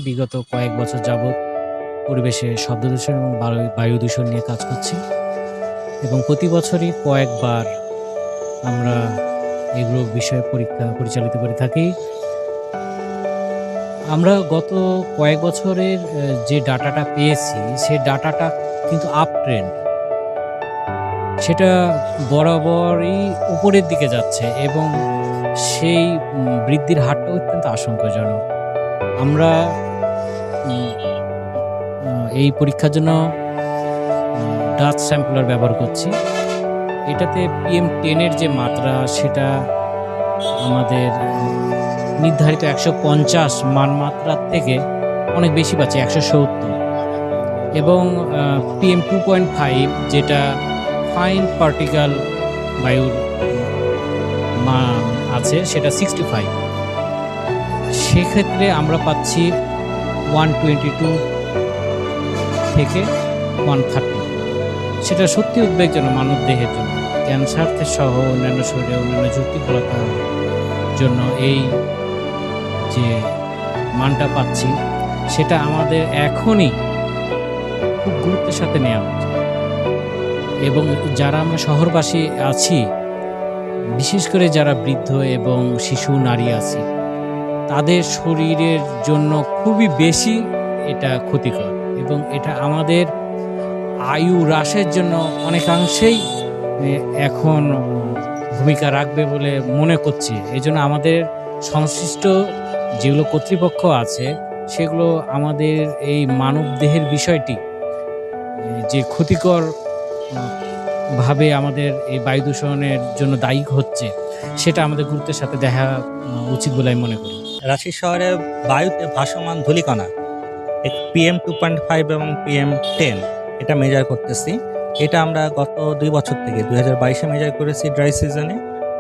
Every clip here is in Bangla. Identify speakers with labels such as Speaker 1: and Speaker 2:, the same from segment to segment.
Speaker 1: বিগত কয়েক বছর যাবৎ পরিবেশে শব্দ দূষণ এবং বায়ু দূষণ নিয়ে কাজ করছি এবং প্রতি বছরই কয়েকবার আমরা এগুলো বিষয়ে পরীক্ষা পরিচালিত করে থাকি। আমরা গত কয়েক বছরের যে ডাটাটা পেয়েছি, সে ডাটাটা কিন্তু আপ ট্রেন্ড। সেটা বরাবরই উপরের দিকে যাচ্ছে এবং সেই বৃদ্ধির হারটা অত্যন্ত আশঙ্কাজনক। আমরা এই পরীক্ষার জন্য ডাস্ট স্যাম্পলার ব্যবহার করছি। এটাতে PM10 এর যে মাত্রা সেটা আমাদের নির্ধারিত 150 মানমাত্রার থেকে অনেক বেশি পাচ্ছি, 170। এবং PM2.5 যেটা ফাইন পার্টিকেল বায়ুর মান আছে সেটা 65। সেক্ষেত্রে আমরা পাচ্ছি 122 থেকে 130। সেটা সত্যি উদ্বেগজনক মানব দেহের জন্য। ক্যান্সার সহ অন্যান্য শরীরে অন্যান্য জটিলতার জন্য এই যে মানটা পাচ্ছি সেটা আমাদের এখনই খুব গুরুত্বের সাথে নেওয়া উচিত। এবং যারা আমরা শহরবাসী আছি, বিশেষ করে যারা বৃদ্ধ এবং শিশু নারী আছি, তাদের শরীরের জন্য খুবই বেশি এটা ক্ষতিকর এবং এটা আমাদের আয়ু হ্রাসের জন্য অনেকাংশেই এখন ভূমিকা রাখবে বলে মনে করছি। এই জন্য আমাদের সংশ্লিষ্ট যেগুলো কর্তৃপক্ষ আছে সেগুলো আমাদের এই মানব দেহের বিষয়টি যে ক্ষতিকর ভাবে আমাদের এই বায়ু দূষণের জন্য দায়ী হচ্ছে সেটা আমাদের গুরুত্বের সাথে দেখা উচিত বলে আমি মনে করি।
Speaker 2: রাজশাহী শহরে বায়ুতে ভাসমান ধূলিকণা PM2.5 এবং PM10 এটা মেজার করতেছি। এটা আমরা গত 2 বছর থেকে 2022-এ মেজার করেছি ড্রাই সিজনে,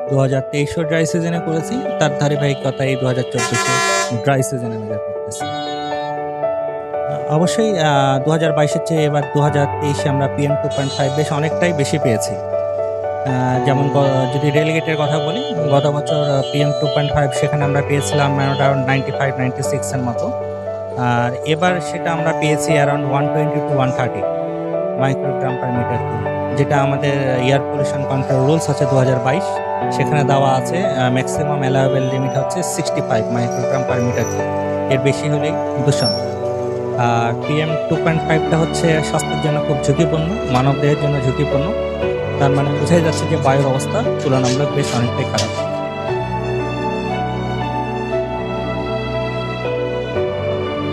Speaker 2: 2023-ও ড্রাই সিজনে করেছি, তার ধারাবাহিকতা এই 2024-এ ড্রাই সিজনে মেজার করতেছি। অবশ্যই 2022-এর চেয়ে এবার 2023-এ আমরা PM2.5 বেশ অনেকটাই বেশি পেয়েছি। যেমন যদি রেলগেটের কথা বলি, গত বছর PM2.5 সেখানে আমরা পেয়েছিলাম অ্যারাউন্ড 95-96 এর মতো, আর এবার সেটা আমরা পেয়েছি around 120 to 130 microgram per metre cube, যেটা আমাদের এয়ার পলিউশন কন্ট্রোল রুলস আছে 2022, সেখানে দেওয়া আছে ম্যাক্সিমাম অ্যালাউয়েবল লিমিট হচ্ছে 65 মাইক্রোগ্রাম পার মিটার কিউব, এর বেশি হলেই দূষণ। আর PM2.5টা হচ্ছে স্বাস্থ্যের জন্য খুব ঝুঁকিপূর্ণ, মানবদেহের জন্য ঝুঁকিপূর্ণ। তার মানে বোঝাই যাচ্ছে যে বায়ুর অবস্থা তুলনামূলক বেশ অনেকটাই খারাপ।